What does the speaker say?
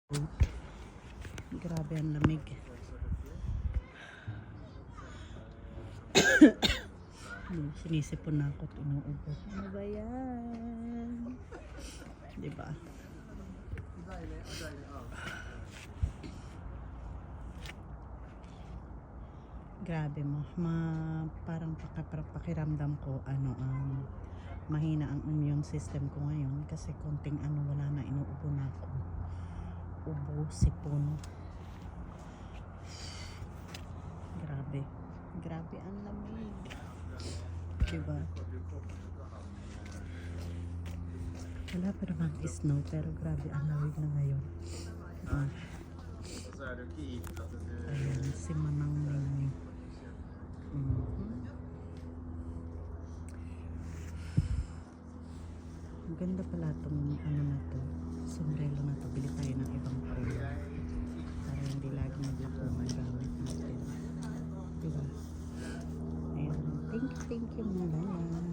Grabe ang lamig. Sinisipon na ako at inuubo. Ano ba yan? Diba? Grabe mo. Parang pakiramdam ko mahina ang immune system ko ngayon kasi konting wala na, inuubo na ako. Ubo, sipon. Grabe ang lamig. Diba? Wala pa naman snow pero grabe ang lamig na ngayon. Ayan, si Manang Ming. Ang ganda pala itong na to, sombrero na to. Bili tayo ng ibang kulay para hindi lagi maglako ang gamit natin. Diba? Ayan. Thank you mga lala.